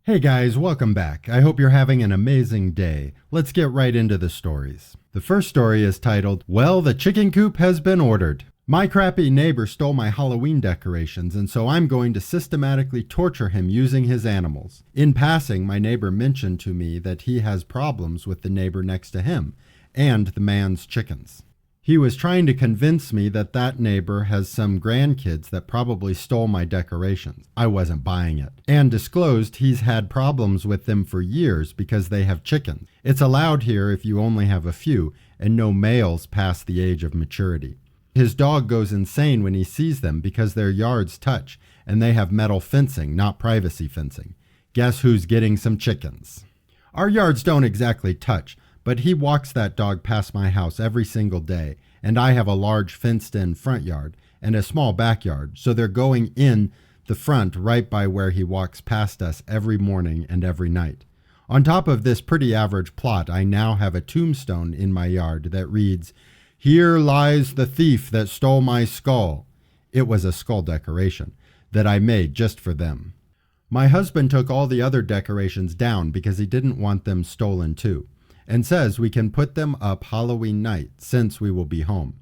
Hey guys, welcome back. I hope you're having an amazing day. Let's get right into the stories. The first story is titled, Well, the Chicken Coop Has Been Ordered. My crappy neighbor stole my Halloween decorations, and so I'm going to systematically torture him using his animals. In passing, my neighbor mentioned to me that he has problems with the neighbor next to him and the man's chickens. He was trying to convince me that that neighbor has some grandkids that probably stole my decorations. I wasn't buying it. And disclosed he's had problems with them for years because they have chickens. It's allowed here if you only have a few and no males past the age of maturity. His dog goes insane when he sees them because their yards touch and they have metal fencing, not privacy fencing. Guess who's getting some chickens? Our yards don't exactly touch, but he walks that dog past my house every single day, and I have a large fenced-in front yard and a small backyard, so they're going in the front right by where he walks past us every morning and every night. On top of this pretty average plot, I now have a tombstone in my yard that reads, Here lies the thief that stole my skull. It was a skull decoration that I made just for them. My husband took all the other decorations down because he didn't want them stolen too, and says we can put them up Halloween night since we will be home.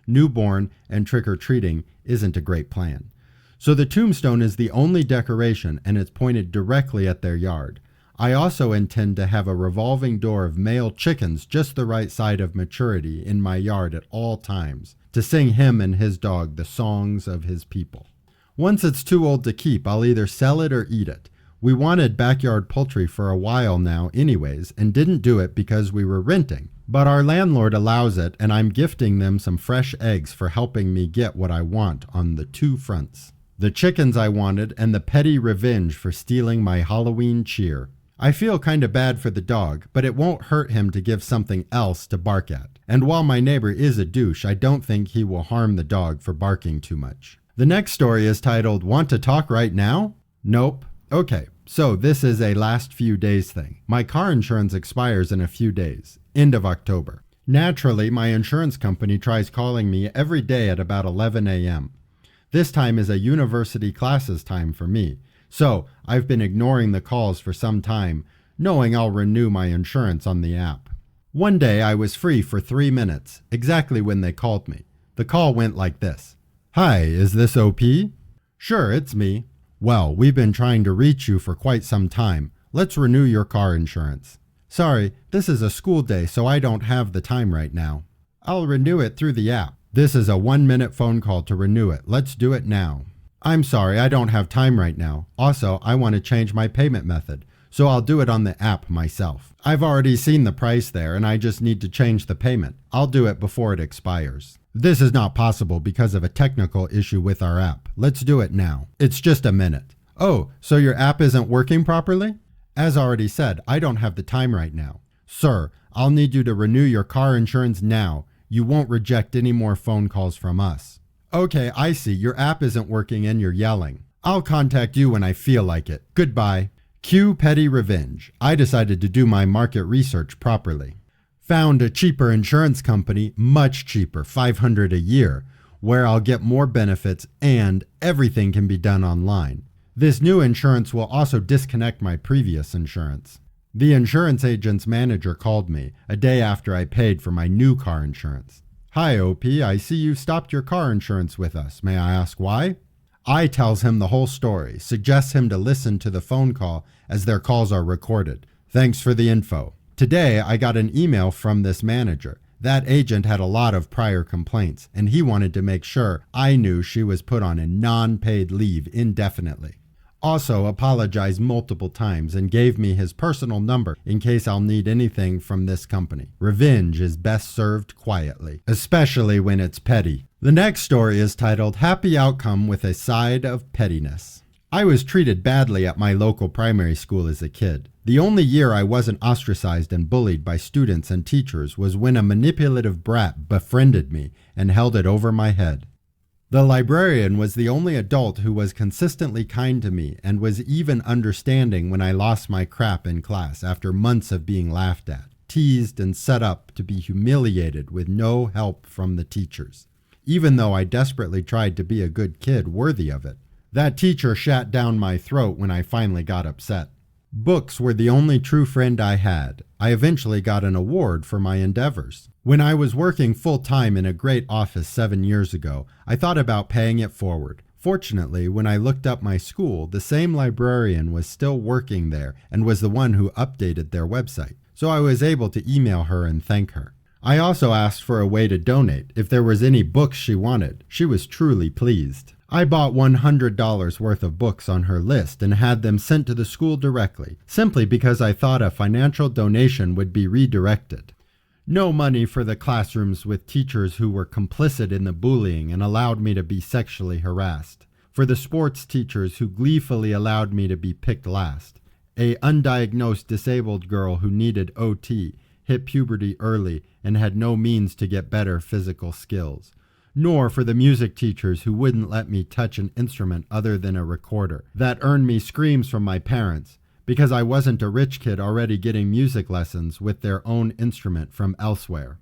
Newborn and trick-or-treating isn't a great plan. So the tombstone is the only decoration and it's pointed directly at their yard. I also intend to have a revolving door of male chickens just the right side of maturity in my yard at all times to sing him and his dog the songs of his people. Once it's too old to keep, I'll either sell it or eat it. We wanted backyard poultry for a while now anyways and didn't do it because we were renting. But our landlord allows it and I'm gifting them some fresh eggs for helping me get what I want on the two fronts. The chickens I wanted and the petty revenge for stealing my Halloween cheer. I feel kinda bad for the dog, but it won't hurt him to give something else to bark at. And while my neighbor is a douche, I don't think he will harm the dog for barking too much. The next story is titled, Want to Talk Right Now? Nope. Okay, so this is a last few days thing. My car insurance expires in a few days, end of October. Naturally, my insurance company tries calling me every day at about 11 a.m. This time is a university classes time for me, so I've been ignoring the calls for some time, knowing I'll renew my insurance on the app. One day I was free for 3 minutes, exactly when they called me. The call went like this. Hi, is this OP? Sure, it's me. Well, we've been trying to reach you for quite some time. Let's renew your car insurance. Sorry, this is a school day, so I don't have the time right now. I'll renew it through the app. This is a 1-minute phone call to renew it. Let's do it now. I'm sorry, I don't have time right now. Also, I want to change my payment method, so I'll do it on the app myself. I've already seen the price there, and I just need to change the payment. I'll do it before it expires. This is not possible because of a technical issue with our app. Let's do it now. It's just a minute. Oh, so your app isn't working properly? As already said, I don't have the time right now. Sir, I'll need you to renew your car insurance now. You won't reject any more phone calls from us. Okay, I see. Your app isn't working and you're yelling. I'll contact you when I feel like it. Goodbye. Cue petty revenge. I decided to do my market research properly. Found a cheaper insurance company, much cheaper, $500 a year, where I'll get more benefits and everything can be done online. This new insurance will also disconnect my previous insurance. The insurance agent's manager called me a day after I paid for my new car insurance. Hi, OP, I see you stopped your car insurance with us. May I ask why? I tells him the whole story, suggests him to listen to the phone call as their calls are recorded. Thanks for the info. Today, I got an email from this manager. That agent had a lot of prior complaints, and he wanted to make sure I knew she was put on a non-paid leave indefinitely. Also apologized multiple times and gave me his personal number in case I'll need anything from this company. Revenge is best served quietly, especially when it's petty. The next story is titled, Happy Outcome with a Side of Pettiness. I was treated badly at my local primary school as a kid. The only year I wasn't ostracized and bullied by students and teachers was when a manipulative brat befriended me and held it over my head. The librarian was the only adult who was consistently kind to me and was even understanding when I lost my crap in class after months of being laughed at, teased, and set up to be humiliated with no help from the teachers, even though I desperately tried to be a good kid worthy of it. That teacher shat down my throat when I finally got upset. Books were the only true friend I had. I eventually got an award for my endeavors. When I was working full-time in a great office 7 years ago, I thought about paying it forward. Fortunately, when I looked up my school, the same librarian was still working there and was the one who updated their website. So I was able to email her and thank her. I also asked for a way to donate if there was any books she wanted. She was truly pleased. I bought $100 worth of books on her list and had them sent to the school directly, simply because I thought a financial donation would be redirected. No money for the classrooms with teachers who were complicit in the bullying and allowed me to be sexually harassed. For the sports teachers who gleefully allowed me to be picked last. A undiagnosed disabled girl who needed OT, hit puberty early, and had no means to get better physical skills. Nor for the music teachers who wouldn't let me touch an instrument other than a recorder. That earned me screams from my parents, because I wasn't a rich kid already getting music lessons with their own instrument from elsewhere.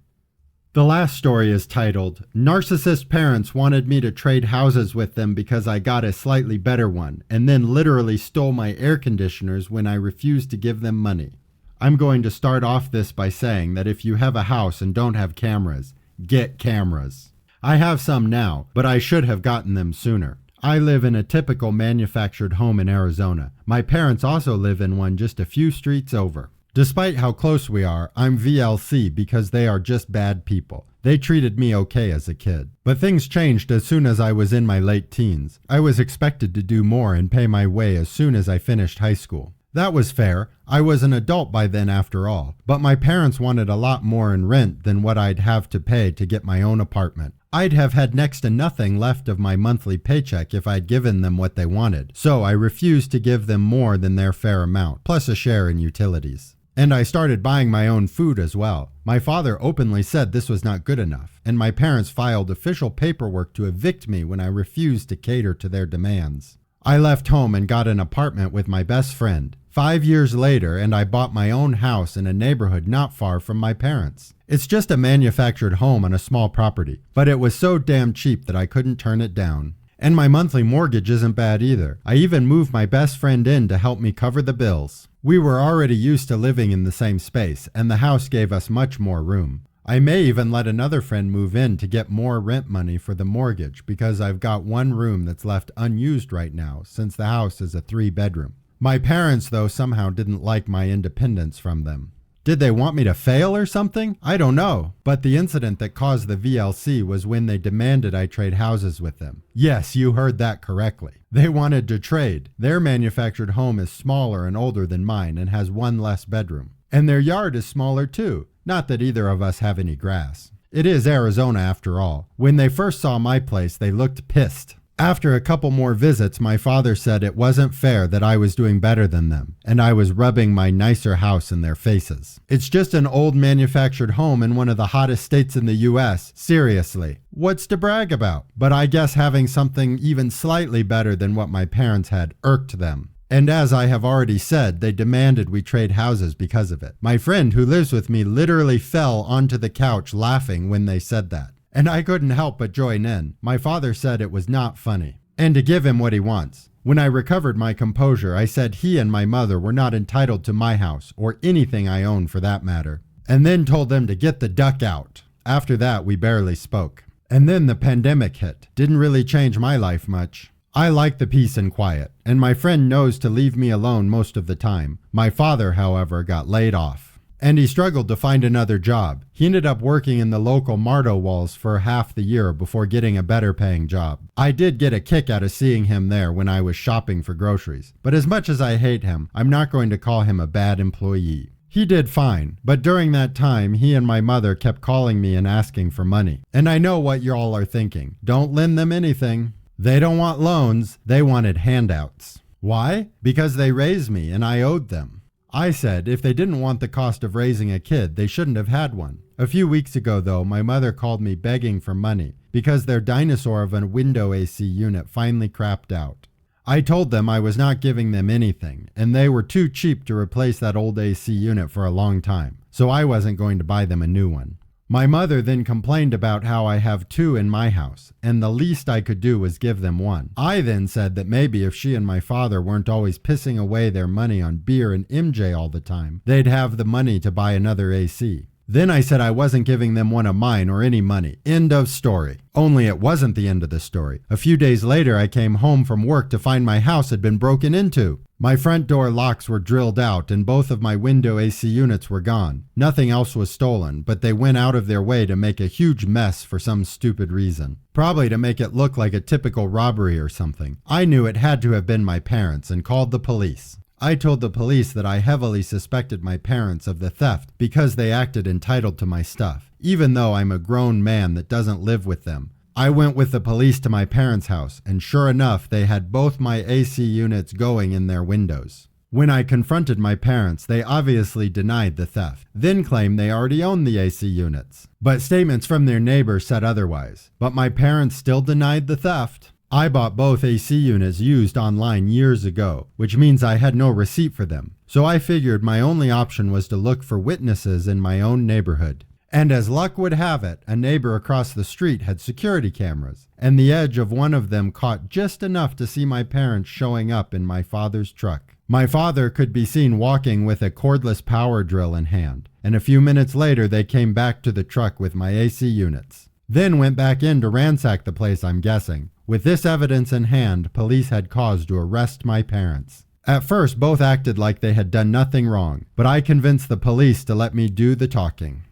The last story is titled, Narcissist Parents Wanted Me to Trade Houses with Them Because I Got a Slightly Better One, and then literally stole my air conditioners when I refused to give them money. I'm going to start off this by saying that if you have a house and don't have cameras, get cameras. I have some now, but I should have gotten them sooner. I live in a typical manufactured home in Arizona. My parents also live in one just a few streets over. Despite how close we are, I'm VLC because they are just bad people. They treated me okay as a kid. But things changed as soon as I was in my late teens. I was expected to do more and pay my way as soon as I finished high school. That was fair. I was an adult by then after all. But my parents wanted a lot more in rent than what I'd have to pay to get my own apartment. I'd have had next to nothing left of my monthly paycheck if I'd given them what they wanted. So I refused to give them more than their fair amount, plus a share in utilities. And I started buying my own food as well. My father openly said this was not good enough, and my parents filed official paperwork to evict me when I refused to cater to their demands. I left home and got an apartment with my best friend. 5 years later, and I bought my own house in a neighborhood not far from my parents'. It's just a manufactured home on a small property, but it was so damn cheap that I couldn't turn it down. And my monthly mortgage isn't bad either. I even moved my best friend in to help me cover the bills. We were already used to living in the same space, and the house gave us much more room. I may even let another friend move in to get more rent money for the mortgage because I've got one room that's left unused right now since the house is a 3-bedroom. My parents, though, somehow didn't like my independence from them. Did they want me to fail or something? I don't know. But the incident that caused the VLC was when they demanded I trade houses with them. Yes, you heard that correctly. They wanted to trade. Their manufactured home is smaller and older than mine and has one less bedroom. And their yard is smaller too. Not that either of us have any grass. It is Arizona after all. When they first saw my place, they looked pissed. After a couple more visits, my father said it wasn't fair that I was doing better than them, and I was rubbing my nicer house in their faces. It's just an old manufactured home in one of the hottest states in the U.S. Seriously, what's to brag about? But I guess having something even slightly better than what my parents had irked them. And as I have already said, they demanded we trade houses because of it. My friend who lives with me literally fell onto the couch laughing when they said that. And I couldn't help but join in. My father said it was not funny. And to give him what he wants. When I recovered my composure, I said he and my mother were not entitled to my house, or anything I own for that matter. And then told them to get the duck out. After that, we barely spoke. And then the pandemic hit. Didn't really change my life much. I like the peace and quiet, and my friend knows to leave me alone most of the time. My father, however, got laid off. And he struggled to find another job. He ended up working in the local Mardo Walls for half the year before getting a better paying job. I did get a kick out of seeing him there when I was shopping for groceries. But as much as I hate him, I'm not going to call him a bad employee. He did fine, but during that time, he and my mother kept calling me and asking for money. And I know what y'all are thinking. Don't lend them anything. They don't want loans, they wanted handouts. Why? Because they raised me and I owed them. I said if they didn't want the cost of raising a kid, they shouldn't have had one. A few weeks ago, though, my mother called me begging for money because their dinosaur of a window AC unit finally crapped out. I told them I was not giving them anything, and they were too cheap to replace that old AC unit for a long time, so I wasn't going to buy them a new one. My mother then complained about how I have 2 in my house, and the least I could do was give them 1. I then said that maybe if she and my father weren't always pissing away their money on beer and MJ all the time, they'd have the money to buy another AC. Then I said I wasn't giving them one of mine or any money. End of story. Only it wasn't the end of the story. A few days later, I came home from work to find my house had been broken into. My front door locks were drilled out and both of my window AC units were gone. Nothing else was stolen, but they went out of their way to make a huge mess for some stupid reason. Probably to make it look like a typical robbery or something. I knew it had to have been my parents and called the police. I told the police that I heavily suspected my parents of the theft because they acted entitled to my stuff, even though I'm a grown man that doesn't live with them. I went with the police to my parents' house, and sure enough, they had both my AC units going in their windows. When I confronted my parents, they obviously denied the theft, then claimed they already owned the AC units. But statements from their neighbors said otherwise. But my parents still denied the theft. I bought both AC units used online years ago, which means I had no receipt for them. So I figured my only option was to look for witnesses in my own neighborhood. And as luck would have it, a neighbor across the street had security cameras, and the edge of one of them caught just enough to see my parents showing up in my father's truck. My father could be seen walking with a cordless power drill in hand, and a few minutes later they came back to the truck with my AC units. Then went back in to ransack the place, I'm guessing. With this evidence in hand, police had cause to arrest my parents. At first, both acted like they had done nothing wrong, but I convinced the police to let me do the talking.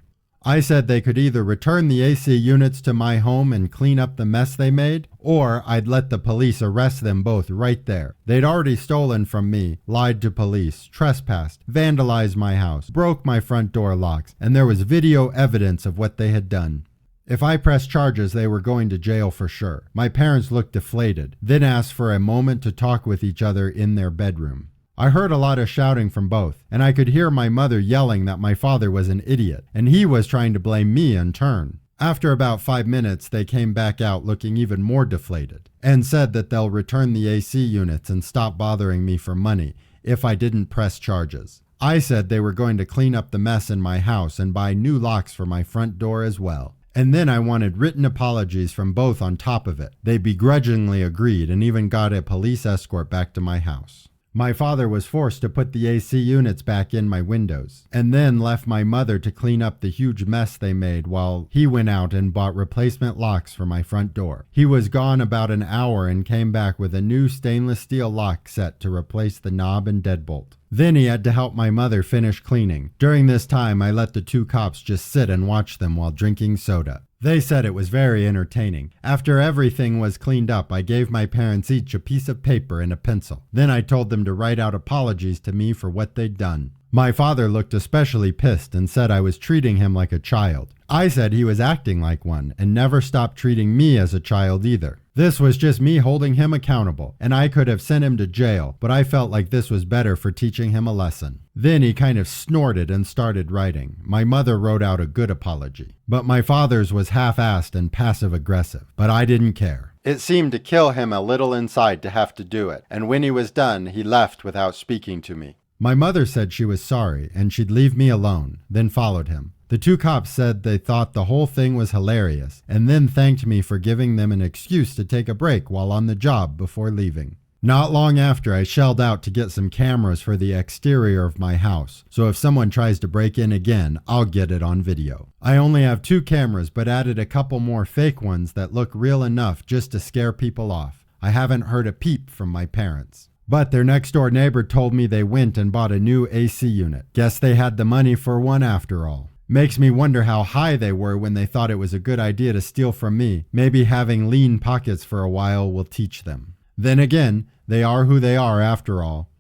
I said they could either return the AC units to my home and clean up the mess they made, or I'd let the police arrest them both right there. They'd already stolen from me, lied to police, trespassed, vandalized my house, broke my front door locks, and there was video evidence of what they had done. If I pressed charges, they were going to jail for sure. My parents looked deflated, then asked for a moment to talk with each other in their bedroom. I heard a lot of shouting from both, and I could hear my mother yelling that my father was an idiot, and he was trying to blame me in turn. After about 5 minutes, they came back out looking even more deflated, and said that they'll return the AC units and stop bothering me for money if I didn't press charges. I said they were going to clean up the mess in my house and buy new locks for my front door as well. And then I wanted written apologies from both on top of it. They begrudgingly agreed and even got a police escort back to my house. My father was forced to put the AC units back in my windows, and then left my mother to clean up the huge mess they made while he went out and bought replacement locks for my front door. He was gone about an hour and came back with a new stainless steel lock set to replace the knob and deadbolt. Then he had to help my mother finish cleaning. During this time, I let the 2 cops just sit and watch them while drinking soda. They said it was very entertaining. After everything was cleaned up, I gave my parents each a piece of paper and a pencil. Then I told them to write out apologies to me for what they'd done. My father looked especially pissed and said I was treating him like a child. I said he was acting like one and never stopped treating me as a child either. This was just me holding him accountable, and I could have sent him to jail, but I felt like this was better for teaching him a lesson. Then he kind of snorted and started writing. My mother wrote out a good apology, but my father's was half-assed and passive-aggressive, but I didn't care. It seemed to kill him a little inside to have to do it, and when he was done, he left without speaking to me. My mother said she was sorry and she'd leave me alone, then followed him. The 2 cops said they thought the whole thing was hilarious, and then thanked me for giving them an excuse to take a break while on the job before leaving. Not long after, I shelled out to get some cameras for the exterior of my house, so if someone tries to break in again, I'll get it on video. I only have 2 cameras, but added a couple more fake ones that look real enough just to scare people off. I haven't heard a peep from my parents. But their next-door neighbor told me they went and bought a new AC unit. Guess they had the money for one after all. Makes me wonder how high they were when they thought it was a good idea to steal from me. Maybe having lean pockets for a while will teach them. Then again, they are who they are after all.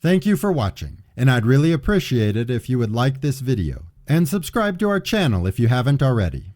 Thank you for watching, and I'd really appreciate it if you would like this video, and subscribe to our channel if you haven't already.